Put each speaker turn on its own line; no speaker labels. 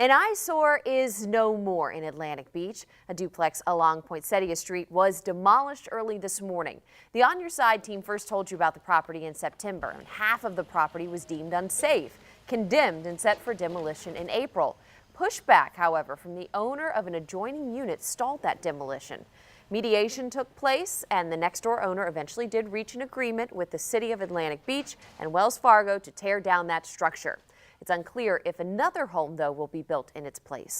An eyesore is no more in Atlantic Beach. A duplex along Poinsettia Street was demolished early this morning. The On Your Side team first told you about the property in September, and half of the property was deemed unsafe, condemned and set for demolition in April. Pushback, however, from the owner of an adjoining unit stalled that demolition. Mediation took place, and the next-door owner eventually did reach an agreement with the city of Atlantic Beach and Wells Fargo to tear down that structure. It's unclear if another home, though, will be built in its place.